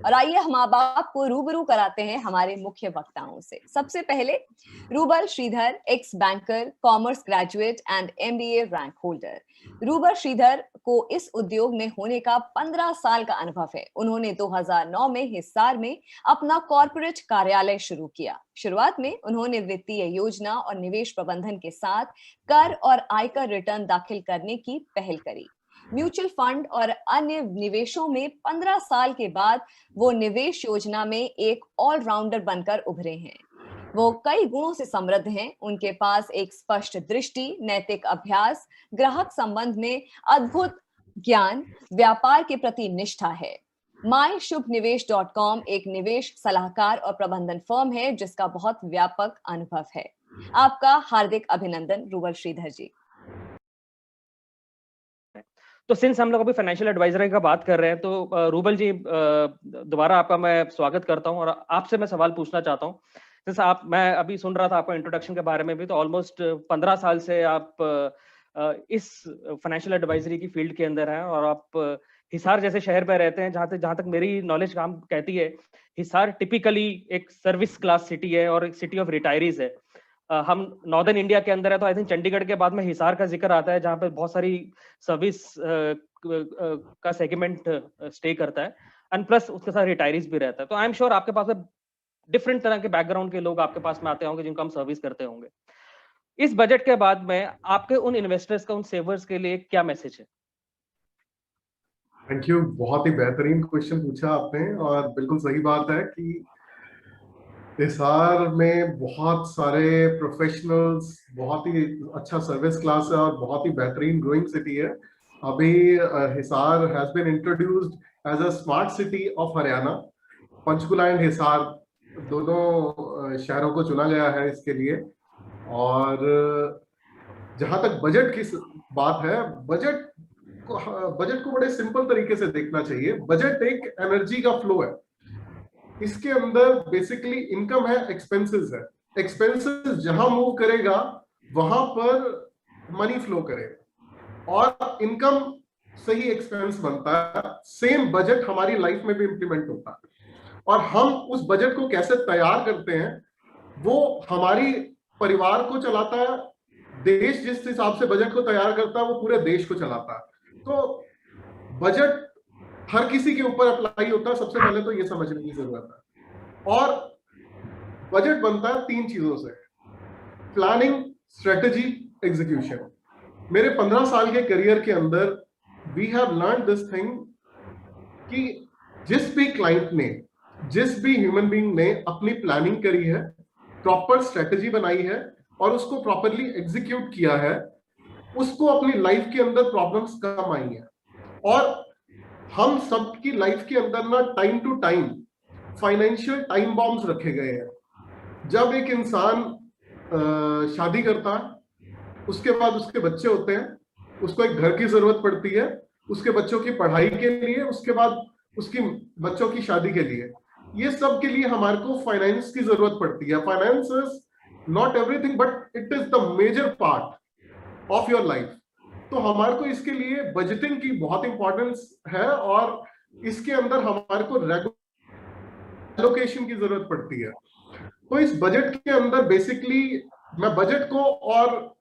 और आइए हम आप आपको रूबरू कराते हैं हमारे मुख्य वक्ताओं से। सबसे पहले Rubal Shridhar, ex banker, commerce graduate and MBA rank holder. Rubal Shridhar को इस उद्योग में होने का 15 साल का अनुभव है। उन्होंने 2009 में हिसार में अपना कॉर्पोरेट कार्यालय शुरू किया। शुरुआत में उन्होंने वित्तीय योजना और निवेश प्रबंधन के साथ कर और आयकर रिटर्न दाखिल करने की पहल करी। म्यूचुअल फंड और अन्य निवेशों में 15 साल के बाद वो निवेश योजना में एक ऑलराउंडर बनकर उभरे हैं। वो कई गुणों से समृद्ध हैं। उनके पास एक स्पष्ट दृष्टि, नैतिक अभ्यास, ग्राहक संबंध में अद्भुत ज्ञान, व्यापार के प्रति निष्ठा है। myshubhnivesh.com एक निवेश सलाहकार और प्रबंधन फर्म है जिसका बहुत व्यापक अनुभव है। आपका हार्दिक अभिनंदन रूबल श्रीधर जी। तो सिंस हम लोग अभी फाइनेंशियल एडवाइजरी का बात कर रहे हैं, तो रूबल जी दोबारा आपका मैं स्वागत करता हूं और आपसे मैं सवाल पूछना चाहता हूं। जैसे मैं अभी सुन रहा था आपका इंट्रोडक्शन के बारे में भी, तो ऑलमोस्ट 15 साल से आप इस फाइनेंशियल एडवाइजरी की फील्ड के अंदर हैं और आप हिसार जैसे शहर में रहते हैं जहां तक मेरी नॉलेज काम कहती है, हिसार टिपिकली एक सर्विस क्लास सिटी है और एक सिटी ऑफ रिटायरीज है। हम नॉर्दर्न इंडिया के अंदर है तो आई थिंक चंडीगढ़ के बाद में हिसार का जिक्र आता है, जहां पे बहुत सारी सर्विस का सेगमेंट स्टे करता है एंड प्लस उसके साथ रिटायरीज भी रहता है। तो आई एम श्योर आपके पास डिफरेंट तरह के बैकग्राउंड के लोग आपके पास में आते होंगे जिनको हम सर्विस करते होंगे। इस बजट के बाद में आपके उन इन्वेस्टर्स का, उन सेवर्स के लिए क्या मैसेज है? थैंक यू, बहुत ही बेहतरीन क्वेश्चन पूछा आपने और बिल्कुल सही बात है कि हिसार में बहुत सारे प्रोफेशनल्स, बहुत ही अच्छा सर्विस क्लास है और बहुत ही बेहतरीन ग्रोइंग सिटी है। अभी Hisar has been introduced as a smart city of Haryana. Panchkula and Hisar दोनों शहरों को चुना गया है इसके लिए। और जहां तक बजट की बात है, बजट को बड़े सिंपल तरीके से देखना चाहिए। बजट एक एनर्जी का फ्लो है। इसके अंदर बेसिकली इनकम है, एक्सपेंसेस है। एक्सपेंसेस जहां मूव करेगा वहां पर मनी फ्लो करेगा और इनकम से ही एक्सपेंस बनता है। सेम बजट हमारी लाइफ में भी इंप्लीमेंट होता है और हम उस बजट को कैसे तैयार करते हैं वो हमारी परिवार को चलाता है। देश जिस हिसाब से बजट को तैयार करता है वो पूरे देश को चलाता है। तो बजट हर किसी के ऊपर अप्लाई होता है, सबसे पहले तो ये समझने की जरूरत है। और बजट बनता है 3 चीजों से: प्लानिंग, स्ट्रेटजी, एग्जीक्यूशन। मेरे 15 साल के करियर के अंदर we have learn this thing कि जिस भी क्लाइंट ने, जिस भी ह्यूमन बीइंग ने अपनी प्लानिंग करी है, प्रॉपर स्ट्रेटजी बनाई है और उसको प्रॉपरली एग्जीक्यूट किया है, उसको अपनी लाइफ के अंदर प्रॉब्लम्स कम आई है। और हम सबकी लाइफ के अंदर ना time to time financial time bombs रखे गए हैं। जब एक इंसान शादी करता है, उसके बाद उसके बच्चे होते हैं, उसको एक घर की जरूरत पड़ती है उसके बच्चों की पढ़ाई के लिए, उसके बाद उसकी बच्चों की शादी के लिए। ये सब के लिए हमारे को फाइनेंस की जरूरत पड़ती है। Finance is not everything but it is the major part of your life. तो हमारे को इसके लिए बजटिंग की बहुत इंपॉर्टेंस है और इसके अंदर हमारे को रेगुलर एलोकेशन की जरूरत पड़ती है। तो इस बजट के अंदर बेसिकली मैं बजट को और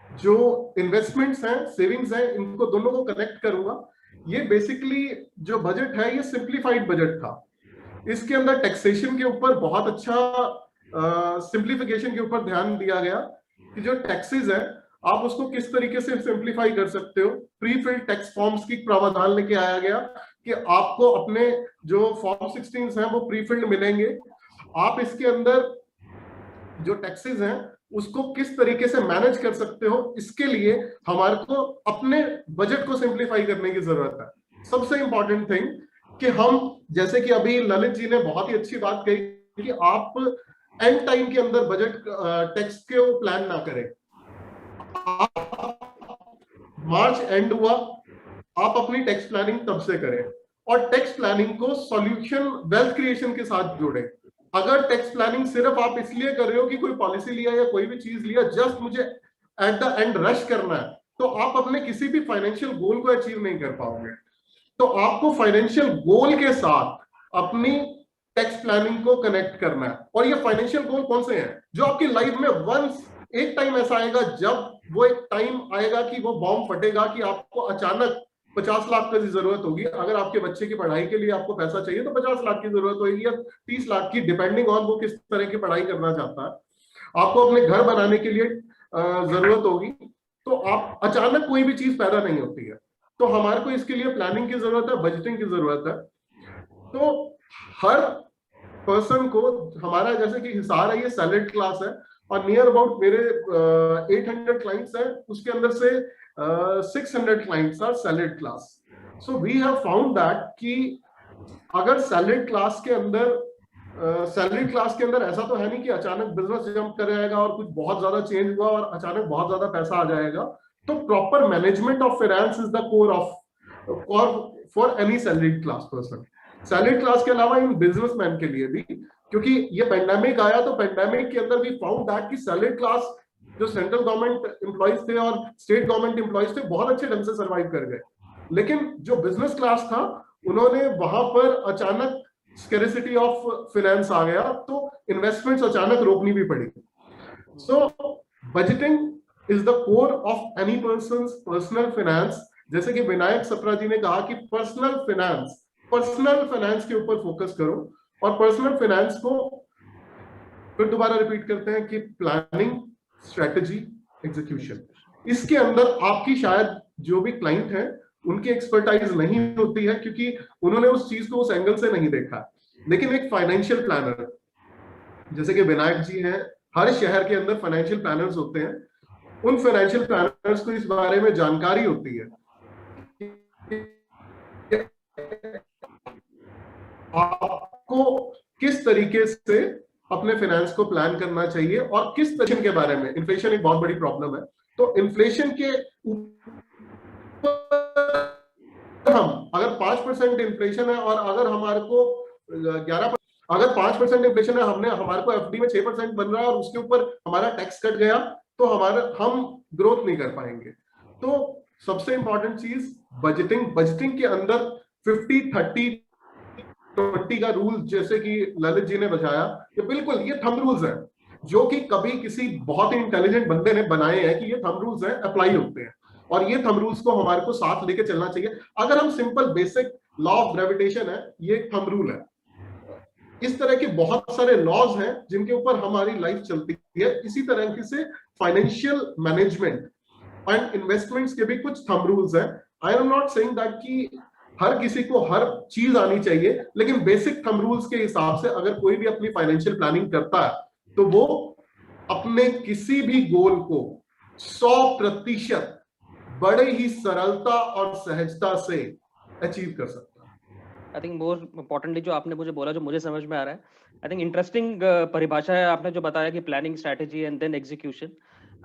जो इन्वेस्टमेंट्स हैं, सेविंग्स हैं, इनको दोनों को कनेक्ट करूंगा। ये बेसिकली जो बजट है ये सिंप्लीफाइड बजट था। इसके अंदर टैक्सेशन के ऊपर बहुत अच्छा सिंप्लीफिकेशन के ऊपर ध्यान दिया गया कि जो टैक्सेस है आप उसको किस तरीके से सिंप्लीफाई कर सकते हो। प्री फिल्ड टैक्स फॉर्म्स की प्रावधान लेके आया गया कि आपको अपने जो फॉर्म 16 हैं वो प्री फिल्ड मिलेंगे। आप इसके अंदर जो टैक्सेस हैं उसको किस तरीके से मैनेज कर सकते हो, इसके लिए हमारे को अपने बजट को सिंप्लीफाई करने की जरूरत है। सबसे इंपॉर्टेंट थिंग कि हम, जैसे कि अभी ललित जी ने बहुत ही अच्छी बात कही कि आप एंड टाइम के अंदर बजट टैक्स के प्लान ना करें। मार्च एंड हुआ, आप अपनी टैक्स प्लानिंग तब से करें और टैक्स प्लानिंग को सॉल्यूशन वेल्थ क्रिएशन के साथ जोड़ें। अगर टैक्स प्लानिंग सिर्फ आप इसलिए कर रहे हो कि कोई पॉलिसी लिया या कोई भी चीज लिया, जस्ट मुझे एट द एंड रश करना है, तो आप अपने किसी भी फाइनेंशियल गोल को अचीव नहीं कर पाओगे। तो आपको फाइनेंशियल गोल के साथ अपनी टैक्स प्लानिंग को कनेक्ट करना है। और ये फाइनेंशियल गोल कौन से हैं जो आपकी लाइफ में वंस एक टाइम ऐसा आएगा, जब वो एक टाइम आएगा कि वो बॉम्ब फटेगा कि आपको अचानक 50 लाख की जरूरत होगी। अगर आपके बच्चे की पढ़ाई के लिए आपको पैसा चाहिए तो 50 लाख की जरूरत होगी या 30 लाख की, डिपेंडिंग ऑन वो किस तरह की पढ़ाई करना चाहता है। आपको अपने घर बनाने के लिए जरूरत होगी। तो आप अचानक कोई भी चीज पैदा नहीं होती है, तो हमारे को इसके लिए प्लानिंग की जरूरत है, बजटिंग की जरूरत है। तो हर पर्सन को, हमारा जैसे कि हिसार है, ये सैलरीड क्लास है और नियर अबाउट मेरे 800 क्लाइंट्स हैं, उसके अंदर से 600 clients are salaried class. So we have found that कि अगर सैलरीड क्लास के अंदर ऐसा तो है नहीं कि अचानक बिजनेस जंप कर जाएगा और कुछ बहुत ज्यादा चेंज हुआ और अचानक बहुत ज्यादा पैसा आ जाएगा। तो proper management of finance is the core of for any salaried class person. Salaried class के अलावा इन बिजनेसमैन के लिए भी, क्योंकि ये पेंडेमिक आया तो पेंडेमिक के अंदर भी फाउंड दैट कि सैलरीड क्लास जो सेंट्रल गवर्नमेंट एम्प्लॉइज थे और स्टेट गवर्नमेंट एम्प्लॉइज थे बहुत अच्छे ढंग से सर्वाइव कर गए, लेकिन जो बिजनेस क्लास था उन्होंने वहां पर अचानक स्कैरिसिटी ऑफ फाइनेंस आ गया, तो इन्वेस्टमेंट्स अचानक रोकनी भी पड़ी। So budgeting is the core of any person's personal finance. जैसे कि विनायक सप्रा जी ने कहा कि पर्सनल फाइनेंस के ऊपर फोकस करो। और पर्सनल फाइनेंस को फिर दोबारा रिपीट करते हैं कि प्लानिंग, स्ट्रेटजी, एग्जीक्यूशन। इसके अंदर आपकी शायद जो भी क्लाइंट है उनकी एक्सपर्टाइज नहीं होती है, क्योंकि उन्होंने उस चीज को उस एंगल से नहीं देखा। लेकिन एक फाइनेंशियल प्लानर जैसे कि विनायक जी हैं, हर शहर के अंदर फाइनेंशियल प्लानर्स होते हैं। उन फाइनेंशियल प्लानर्स को इस बारे में जानकारी होती है आपको किस तरीके से अपने फाइनेंस को प्लान करना चाहिए और किस तरीके के बारे में। इन्फ्लेशन एक बहुत बड़ी प्रॉब्लम है, तो इन्फ्लेशन के हम अगर 5% इन्फ्लेशन है और अगर हमारे को 5% इन्फ्लेशन है, हमारे को एफडी में 6% बन रहा है और उसके ऊपर हमारा टैक्स कट गया, तो हम ग्रोथ नहीं कर पाएंगे। तो सबसे इंपॉर्टेंट चीज बजटिंग के अंदर 50-30-20 का रूल, जैसे कि ललित जी ने बताया, ये थंब रूल्स है जो कि कभी किसी बहुत ही इंटेलिजेंट बंदे ने बनाए हैं कि ये थंब रूल्स हैं, अप्लाई होते हैं। और ये थंब रूल्स को हमारे को साथ लेके चलना चाहिए। अगर हम simple basic law of gravitation है, ये थंब रूल है। इस तरह के बहुत सारे लॉज हैं जिनके ऊपर हमारी लाइफ चलती है। इसी तरह से फाइनेंशियल मैनेजमेंट एंड इन्वेस्टमेंट्स के भी कुछ थंब रूल्स हैं। I am not saying that कि हर किसी को हर चीज आनी चाहिए, लेकिन बेसिक थंब रूल्स के हिसाब से अगर कोई भी अपनी फाइनेंशियल प्लानिंग करता है तो वो अपने किसी भी गोल को 100% बड़े ही सरलता और सहजता से अचीव कर सकता है। आई थिंक मोर इम्पोर्टेंटली जो आपने मुझे बोला, जो मुझे समझ में आ रहा है, आई थिंक इंटरेस्टिंग परिभाषा है आपने जो बताया कि planning, strategy and then execution,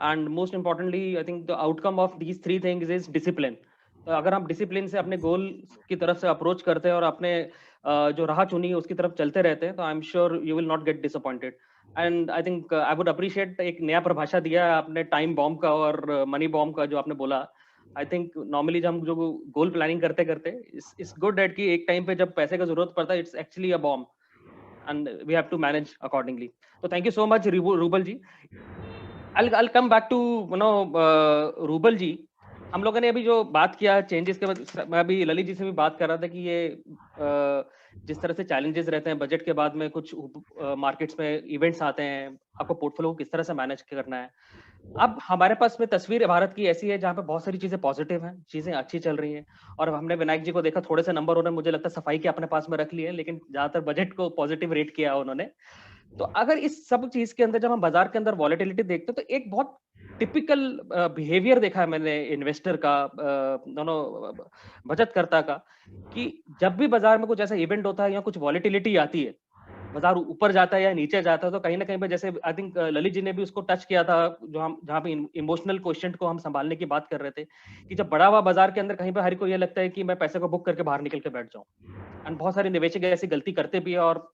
and most importantly I think the outcome of these 3 things is discipline. तो अगर आप डिसिप्लिन से अपने गोल की तरफ से अप्रोच करते हैं और अपने जो राह चुनी है उसकी तरफ चलते रहते हैं, तो आई am sure you will not get disappointed. And I think I would appreciate एक नया परिभाषा दिया है आपने टाइम बॉम्ब का और मनी बॉम्ब का, जो आपने बोला। आई थिंक नॉर्मली जब हम जो गोल प्लानिंग करते इट्स गुड दैट कि एक टाइम पे जब पैसे का जरूरत पड़ता है, it's actually a bomb and we have to manage accordingly. तो thank you so much Rubal ji. I'll come back to Rubal ji. हम लोगों ने अभी जो बात किया चेंजेस के बाद, मैं अभी ललित जी से भी बात कर रहा था कि ये जिस तरह से चैलेंजेस रहते हैं बजट के बाद में, कुछ मार्केट्स में इवेंट्स आते हैं, आपको पोर्टफोलियो को किस तरह से मैनेज करना है। अब हमारे पास में तस्वीर भारत की ऐसी है जहाँ पे बहुत सारी चीजें पॉजिटिव हैं, चीजें अच्छी चल रही हैं, और हमने विनायक जी को देखा, थोड़े से नंबर उन्होंने मुझे लगता है सफाई के अपने पास में रख लिए, लेकिन ज्यादातर बजट को पॉजिटिव रेट किया उन्होंने। तो अगर इस सब चीज के अंदर जब हम बाजार के अंदर वॉलेटिलिटी देखते हैं, तो एक बहुत टिपिकल बिहेवियर देखा है मैंने इन्वेस्टर का, दोनों बचतकर्ता का, कि जब भी बाजार में कुछ ऐसा इवेंट होता है या कुछ वॉलेटिलिटी आती है, बाजार ऊपर जाता है या नीचे जाता है, तो कहीं ना कहीं पे, जैसे आई थिंक ललित जी ने भी उसको टच किया था, जो हम जहाँ पे इमोशनल क्वेश्चन को हम संभालने की बात कर रहे थे, कि जब बड़ा हुआ बाजार के अंदर कहीं पे हर को ये लगता है कि मैं पैसे को बुक करके बाहर निकल के बैठ जाऊं, एंड बहुत सारे निवेशक ऐसी गलती करते भी है और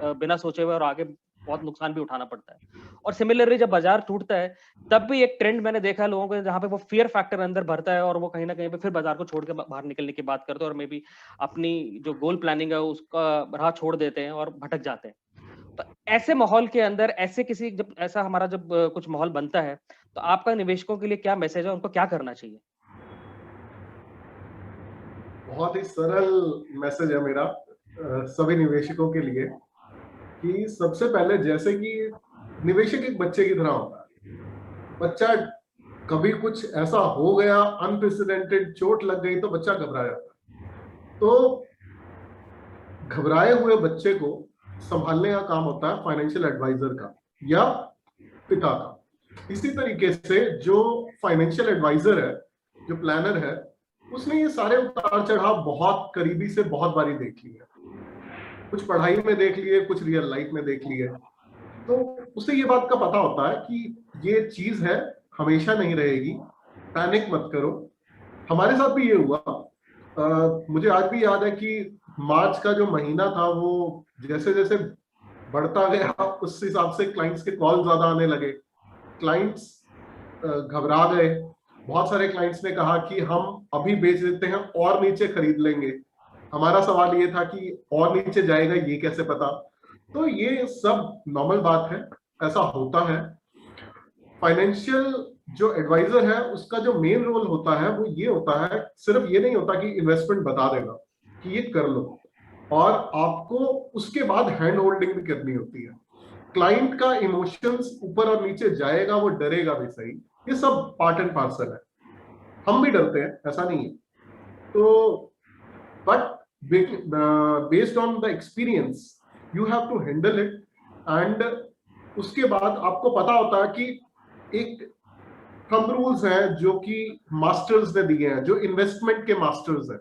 बिना सोचे हुए और आगे बहुत नुकसान भी उठाना पड़ता है। और सिमिलरली जब बाजार टूटता है तब भी एक ट्रेंड मैंने देखा है लोगों को, जहां पे वो फियर फैक्टर अंदर भरता है और वो कहीं ना कहीं पे फिर बाजार को छोड़ के बाहर निकलने की बात करते हैं और मे बी अपनी जो गोल प्लानिंग है उसका राह छोड़ देते हैं और भटक जाते हैं। तो ऐसे माहौल के अंदर ऐसे किसी जब ऐसा हमारा जब कुछ माहौल बनता है तो आपका निवेशकों के लिए क्या मैसेज है, उनको क्या करना चाहिए? बहुत ही सरल मैसेज है मेरा सभी निवेशकों के लिए कि सबसे पहले, जैसे कि निवेशक एक बच्चे की तरह होता है। बच्चा कभी कुछ ऐसा हो गया, अनप्रेसिडेंटेड चोट लग गई तो बच्चा घबरा जाता है। तो घबराए हुए बच्चे को संभालने का काम होता है फाइनेंशियल एडवाइजर का या पिता का। इसी तरीके से जो फाइनेंशियल एडवाइजर है, जो प्लानर है, उसने ये सारे उतार चढ़ाव बहुत करीबी से बहुत बारी देख लिए, कुछ पढ़ाई में देख लिए, कुछ रियल लाइफ में देख लिए। तो उसे ये बात का पता होता है कि ये चीज है, हमेशा नहीं रहेगी, पैनिक मत करो। हमारे साथ भी ये हुआ। मुझे आज भी याद है कि मार्च का जो महीना था वो जैसे जैसे बढ़ता गया उस हिसाब से क्लाइंट्स के कॉल ज्यादा आने लगे, क्लाइंट्स घबरा गए। बहुत सारे क्लाइंट्स ने कहा कि हम अभी बेच देते हैं और नीचे खरीद लेंगे। हमारा सवाल ये था कि और नीचे जाएगा ये कैसे पता। तो ये सब नॉर्मल बात है, ऐसा होता है। फाइनेंशियल जो एडवाइजर है उसका जो मेन रोल होता है वो ये होता है, सिर्फ ये नहीं होता कि इन्वेस्टमेंट बता देगा कि ये कर लो, और आपको उसके बाद हैंड होल्डिंग भी करनी होती है। क्लाइंट का इमोशंस ऊपर और नीचे जाएगा, वो डरेगा भी सही, ये सब पार्ट एंड पार्सल है। हम भी डरते हैं, ऐसा नहीं है। तो but based on the experience you have to handle it. एंड उसके बाद आपको पता होता है कि एक थंब रूल्स हैं जो कि मास्टर्स ने दिए हैं, जो इन्वेस्टमेंट के मास्टर्स हैं।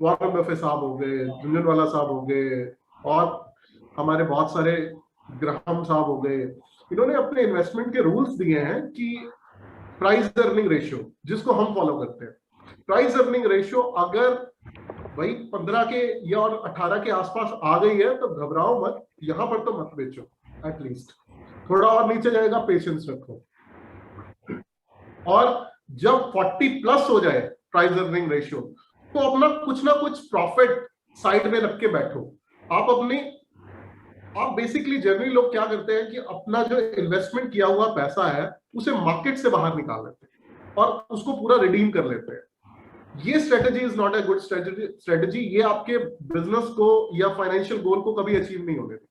वॉरेन बफेट साहब हो गए, झुंझुनवाला साहब हो गए, और हमारे बहुत सारे ग्राहम साहब हो गए। इन्होंने अपने इन्वेस्टमेंट के रूल्स दिए हैं कि प्राइस अर्निंग रेशियो, जिसको हम फॉलो करते हैं, प्राइस अर्निंग रेशियो अगर भाई 15 के या और 18 के आसपास आ गई है तो घबराओ मत, यहां पर तो मत बेचो। एटलीस्ट थोड़ा और नीचे जाएगा, पेशेंस रखो। और जब 40 प्लस हो जाए प्राइस अर्निंग रेशियो, तो अपना कुछ ना कुछ प्रॉफिट साइड में रख के बैठो। आप बेसिकली जनरली लोग क्या करते हैं कि अपना जो इन्वेस्टमेंट किया हुआ पैसा है उसे मार्केट से बाहर निकाल लेते हैं और उसको पूरा रिडीम कर लेते हैं। ये strategy is not a good strategy. ये आपके बिजनेस को या फाइनेंशियल गोल को कभी अचीव नहीं होने देती।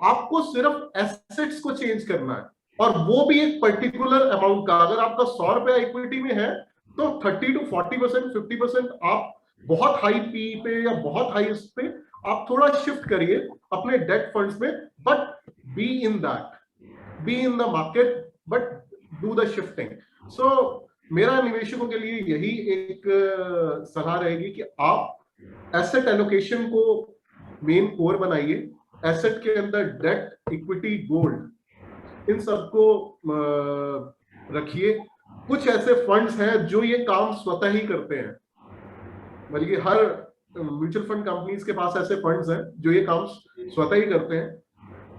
आपको सिर्फ एसेट्स को चेंज करना है, और वो भी एक पर्टिकुलर अमाउंट का। अगर आपका 100 रुपया इक्विटी में है तो 30 to 40%, 50% आप बहुत हाई पी पे या बहुत हाई इस पे आप थोड़ा शिफ्ट करिए अपने डेट फंड्स में। But be in the market, but do the shifting. So मेरा निवेशकों के लिए यही एक सलाह रहेगी कि आप एसेट एलोकेशन को मेन कोर बनाइए। एसेट के अंदर डेट, इक्विटी, गोल्ड, इन सबको रखिए। कुछ ऐसे फंड्स हैं जो ये काम स्वतः ही करते हैं, बल्कि हर म्यूचुअल फंड कंपनीज के पास ऐसे फंड्स हैं जो ये काम स्वतः ही करते हैं।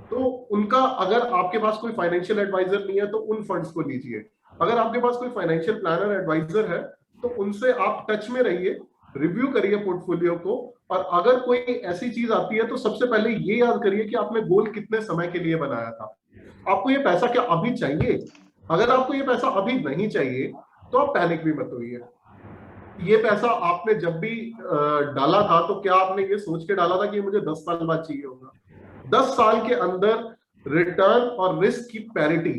तो उनका, अगर आपके पास कोई फाइनेंशियल एडवाइजर नहीं है तो उन फंड्स को लीजिए। अगर आपके पास कोई फाइनेंशियल प्लानर एडवाइजर है तो उनसे आप टच में रहिए, रिव्यू करिए पोर्टफोलियो को। और अगर कोई ऐसी चीज आती है तो सबसे पहले ये याद करिए कि आपने गोल कितने समय के लिए बनाया था। आपको ये पैसा क्या अभी चाहिए? अगर आपको ये पैसा अभी नहीं चाहिए तो आप पैनिक भी मत होइए। ये पैसा आपने जब भी डाला था तो क्या आपने ये सोच के डाला था कि मुझे 10 साल बाद चाहिए होगा? 10 साल के अंदर रिटर्न और रिस्क की पैरिटी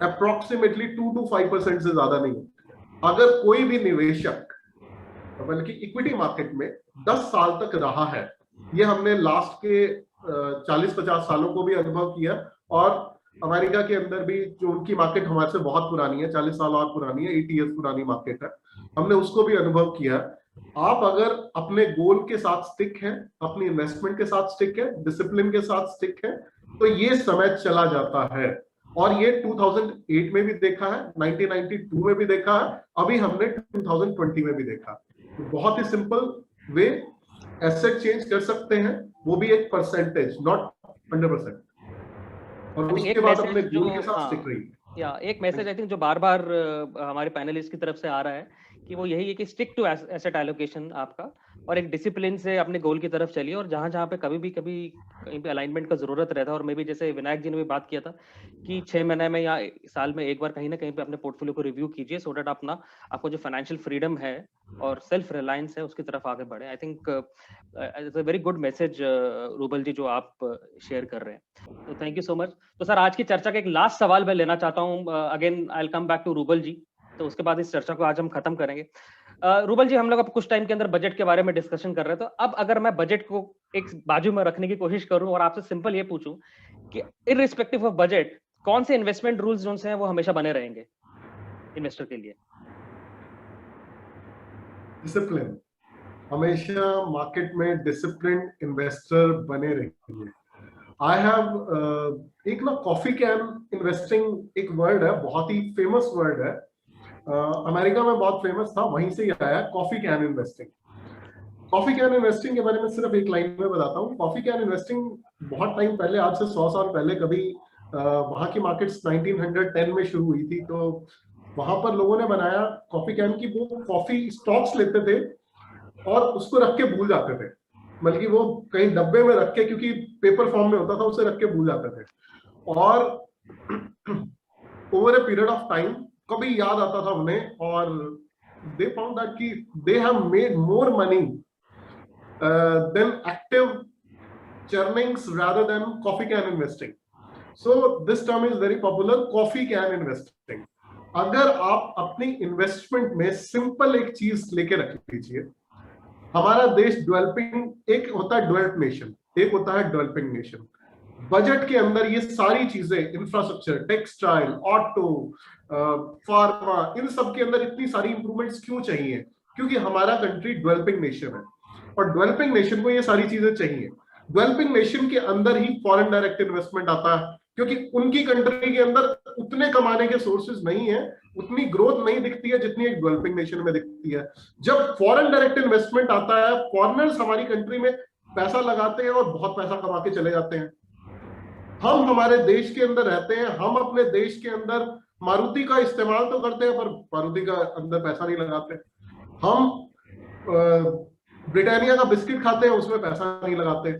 अप्रोक्सीमेटली 2 to 5% से ज्यादा नहीं होती। अगर कोई भी निवेशक बल्कि इक्विटी मार्केट में 10 साल तक रहा है, ये हमने लास्ट के 40-50 सालों को भी अनुभव किया, और अमेरिका के अंदर भी जो उनकी मार्केट हमारे से बहुत पुरानी है, 40 साल और पुरानी है, 80 years पुरानी मार्केट है, हमने उसको भी अनुभव किया। आप अगर अपने गोल के साथ स्टिक है, अपनी इन्वेस्टमेंट के साथ स्टिक है, डिसिप्लिन के साथ स्टिक है, तो ये समय चला जाता है। और ये 2008 में भी देखा है, 1992 में भी देखा है, अभी हमने 2020 में भी देखा। तो बहुत ही सिंपल वे एसेट चेंज कर सकते हैं, वो भी एक परसेंटेज, नॉट 100%। और I think उसके एक बाद मैसेज अपने जो गोल के साथ स्टिक रही। या एक मैसेज आई थिंक जो बार बार हमारे पैनलिस्ट की तरफ से आ रहा है कि वो यही है कि स्टिक टू एसेट एलोकेशन आपका, और एक डिसिप्लिन से अपने गोल की तरफ चलिए, और जहां जहां पे कभी कहीं पे अलाइनमेंट का जरूरत रहता है, और मे बी जैसे विनायक जी ने भी बात किया था कि 6 महीने में या साल में एक बार कहीं ना कहीं पे अपने पोर्टफोलियो को रिव्यू कीजिए, सो दैट अपना आपको जो फाइनेंशियल फ्रीडम है और सेल्फ रिलायंस है उसकी तरफ आगे बढ़े। I think it's a very good message Rubal ji जो आप शेयर कर रहे हैं, तो थैंक यू सो मच। तो सर आज की चर्चा का एक लास्ट सवाल मैं लेना चाहता हूँ, again I will come back to Rubal ji, तो उसके बाद इस चर्चा को आज हम खत्म करेंगे। रूबल जी, हम लोग अब कुछ टाइम के अंदर बजट के बारे में डिस्कशन कर रहे हैं, तो अब अगर मैं बजट को एक बाजू में रखने की कोशिश करूं और आपसे सिंपल ये पूछूं कि इररिस्पेक्टिव ऑफ बजट कौन से इन्वेस्टमेंट रूल्स जो हैं वो हमेशा बने रहेंगे इन्वेस्टर के लिए? डिसिप्लिन, हमेशा मार्केट में डिसिप्लिन इन्वेस्टर बने रहेंगे। आई हैव एक ना कॉफी कैन इन्वेस्टिंग एक वर्ड है, बहुत ही फेमस वर्ड है, अमेरिका में बहुत फेमस था, वहीं से ही आया coffee can investing. Coffee can investing के बारे में सिर्फ एक लाइन में बताता हूँ। कॉफी कैन इन्वेस्टिंग बहुत टाइम पहले, आज से 100 साल पहले, कभी वहां की मार्केट्स 1910 में शुरू हुई थी, तो वहां पर लोगों ने बनाया कॉफी कैन की। वो कॉफी स्टॉक्स लेते थे और उसको रख के भूल जाते थे, बल्कि वो कहीं डब्बे में रख के, क्योंकि पेपर फॉर्म में होता था, उसे रख के भूल जाते थे। और over a period of time कभी याद आता था उन्हें, और दे फाउंड दैट कि they have made more money than active churnings rather than coffee can investing. So this term is very popular, coffee can investing. अगर आप अपनी इन्वेस्टमेंट में सिंपल एक चीज लेके रख लीजिए, हमारा देश डेवलपिंग, एक होता है डेवलप्ड नेशन, एक होता है डेवलपिंग नेशन। बजट के अंदर ये सारी चीजें, इंफ्रास्ट्रक्चर, टेक्सटाइल, ऑटो, फार्मा, इन सब के अंदर इतनी सारी इंप्रूवमेंट्स क्यों चाहिए? क्योंकि हमारा कंट्री डेवलपिंग नेशन है, और डेवलपिंग नेशन को ये सारी चीजें चाहिए। डेवलपिंग नेशन के अंदर ही फॉरेन डायरेक्ट इन्वेस्टमेंट आता है, क्योंकि उनकी कंट्री के अंदर उतने कमाने के सोर्सेज नहीं है, उतनी ग्रोथ नहीं दिखती है जितनी एक डेवलपिंग नेशन में दिखती है। जब फॉरेन डायरेक्ट इन्वेस्टमेंट आता है, फॉरेनर्स हमारी कंट्री में पैसा लगाते हैं और बहुत पैसा कमा के चले जाते हैं। हम हमारे देश के अंदर रहते हैं, हम अपने देश के अंदर मारुति का इस्तेमाल तो करते हैं, पर मारुति का अंदर पैसा नहीं लगाते। हम ब्रिटानिया का बिस्किट खाते हैं, उसमें पैसा नहीं लगाते।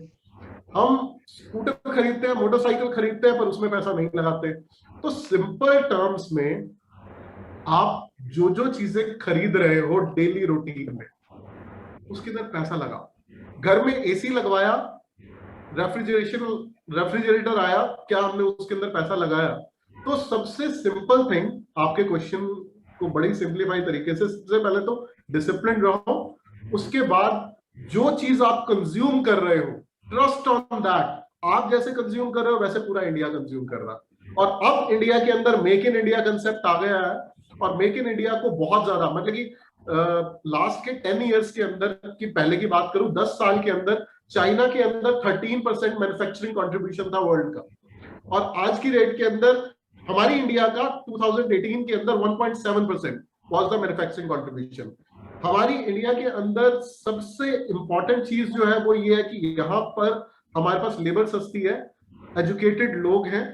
हम स्कूटर खरीदते हैं, मोटरसाइकिल खरीदते हैं, पर उसमें पैसा नहीं लगाते। तो सिंपल टर्म्स में, आप जो जो चीजें खरीद रहे हो डेली रूटीन में, उसके अंदर पैसा लगाओ। घर में एसी लगवाया, रेफ्रिजरेटर आया, क्या हमने उसके अंदर पैसा लगाया? तो सबसे सिंपल थिंग, आपके क्वेश्चन को बड़ी सिंप्लीफाई तरीके से, सबसे पहले तो डिसिप्लिन रहो। उसके बाद जो चीज आप कंज्यूम कर रहे हो, ट्रस्ट ऑन दैट। आप जैसे कंज्यूम कर रहे हो वैसे पूरा इंडिया कंज्यूम कर रहा है। और अब इंडिया के अंदर मेक इन इंडिया कंसेप्ट आ गया है, और मेक इन इंडिया को बहुत ज्यादा, मतलब कि लास्ट के 10 इयर्स के अंदर की पहले की बात करूं, 10 साल के अंदर चाइना के अंदर 13% मैन्युफैक्चरिंग कंट्रीब्यूशन था वर्ल्ड का, और आज की रेट के अंदर हमारी इंडिया का 2018 के अंदर 1.7% वाज द मैन्युफैक्चरिंग कंट्रीब्यूशन। हमारी इंडिया के अंदर सबसे इंपॉर्टेंट चीज जो है वो ये है कि यहाँ पर हमारे पास लेबर सस्ती है, एजुकेटेड लोग हैं,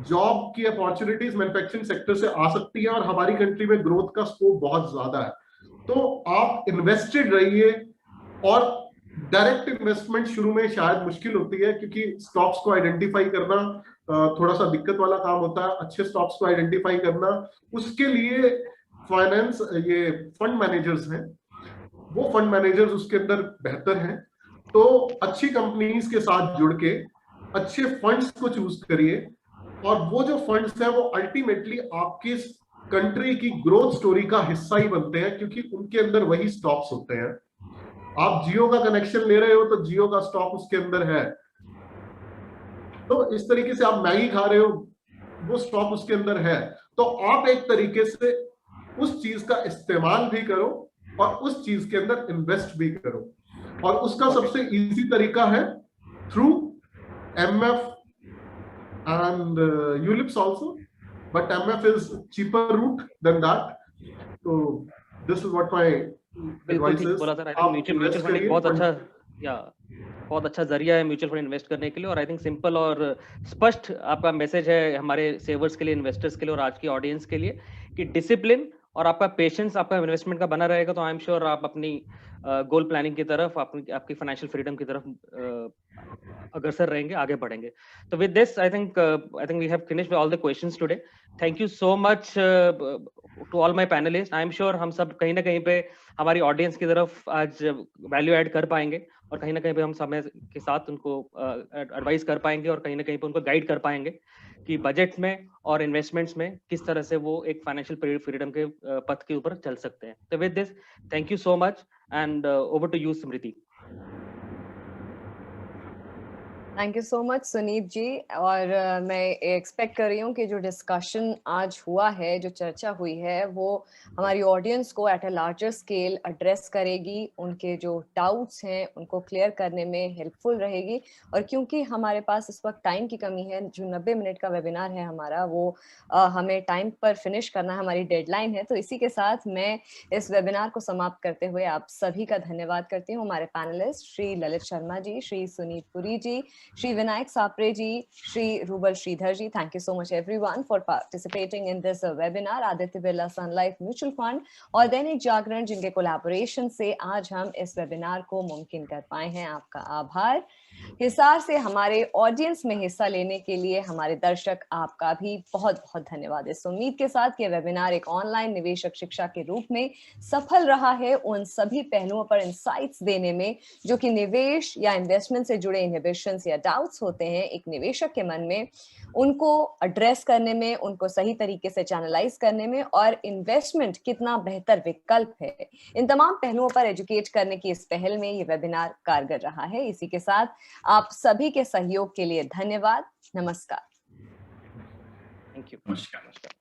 जॉब की अपॉर्चुनिटीज मैन्युफैक्चरिंग सेक्टर से आ सकती है, और हमारी कंट्री में ग्रोथ का स्कोप बहुत ज्यादा है। तो आप इन्वेस्टेड रहिए। और डायरेक्ट इन्वेस्टमेंट शुरू में शायद मुश्किल होती है, क्योंकि स्टॉक्स को आइडेंटिफाई करना थोड़ा सा दिक्कत वाला काम होता है, अच्छे स्टॉक्स को आइडेंटिफाई करना। उसके लिए फाइनेंस, ये फंड मैनेजर्स हैं, वो फंड मैनेजर्स उसके अंदर बेहतर हैं। तो अच्छी कंपनीज के साथ जुड़ के अच्छे फंड्स को चूज करिए, और वो जो फंड्स हैं वो अल्टीमेटली आपकी कंट्री की ग्रोथ स्टोरी का हिस्सा ही बनते हैं, क्योंकि उनके अंदर वही स्टॉक्स होते हैं। आप जियो का कनेक्शन ले रहे हो तो जियो का स्टॉक उसके अंदर है। तो इस तरीके से आप मैगी खा रहे हो, वो स्टॉक उसके अंदर है। तो आप एक तरीके से उस चीज का इस्तेमाल भी करो और उस चीज के अंदर इन्वेस्ट भी करो, और उसका सबसे इजी तरीका है through MF and ULIPs also, but MF is cheaper route than that. So this is what my advice is। बोला सर, म्यूचुअल फंड एक बहुत अच्छा या बहुत अच्छा जरिया है म्यूचुअल फंड इन्वेस्ट करने के लिए। और आई थिंक सिंपल और स्पष्ट आपका मैसेज है हमारे सेवर्स के लिए, इन्वेस्टर्स के लिए और आज की ऑडियंस के लिए कि डिसिप्लिन और आपका पेशेंस आपका इन्वेस्टमेंट का बना रहेगा तो आई एम श्योर आप अपनी गोल प्लानिंग की तरफ, आपकी फाइनेंशियल फ्रीडम की तरफ अग्रसर रहेंगे, आगे बढ़ेंगे। तो with this I think we have finished all the questions today. Thank you so much to all my panelist. I am sure हम सब कहीं ना कहीं पे हमारी ऑडियंस की तरफ आज वैल्यू ऐड कर पाएंगे और कहीं ना कहीं पे हम समय के साथ उनको एडवाइस कर पाएंगे और कहीं ना कहीं पे उनको गाइड कर पाएंगे कि बजट में और इन्वेस्टमेंट्स में किस तरह से वो एक फाइनेंशियल फ्रीडम के पथ के ऊपर चल सकते हैं। तो with this thank you so much and over to you Smriti. Thank you so much Sunit ji. और मैं एक्सपेक्ट कर रही हूँ कि जो डिस्कशन आज हुआ है, जो चर्चा हुई है, वो हमारी ऑडियंस को at a larger scale address करेगी, उनके जो डाउट्स हैं उनको क्लियर करने में हेल्पफुल रहेगी। और क्योंकि हमारे पास इस वक्त टाइम की कमी है, जो 90 मिनट का वेबिनार है हमारा, वो हमें टाइम पर फिनिश करना हमारी डेडलाइन है। तो इसी के साथ मैं इस वेबिनार को समाप्त करते हुए आप सभी का धन्यवाद करती हूँ। हमारे panelist Shri Lalit Sharma ji, Shri Sunit Puri ji, Shri Vinayak Sapre ji, Shri Rubal Sridhar ji, thank you so much everyone for participating in this webinar. Aditya Birla Sun Life Mutual Fund और दैनिक जागरण जिनके कोलैबोरेशन से आज हम इस वेबिनार को मुमकिन कर पाए हैं, आपका आभार। हिसार से हमारे ऑडियंस में हिस्सा लेने के लिए हमारे दर्शक आपका भी बहुत बहुत धन्यवाद। इस उम्मीद के साथ कि वेबिनार एक ऑनलाइन निवेशक शिक्षा के रूप में सफल रहा है, उन सभी पहलुओं पर इंसाइट्स देने में जो कि निवेश या इन्वेस्टमेंट से जुड़े इनहिबिशंस या डाउट्स होते हैं एक निवेशक के मन में, उनको एड्रेस करने में, उनको सही तरीके से चैनलाइज करने में और इन्वेस्टमेंट कितना बेहतर विकल्प है, इन तमाम पहलुओं पर एजुकेट करने की इस पहल में ये वेबिनार कारगर रहा है। इसी के साथ आप सभी के सहयोग के लिए धन्यवाद। नमस्कार। Thank you. नमस्कार।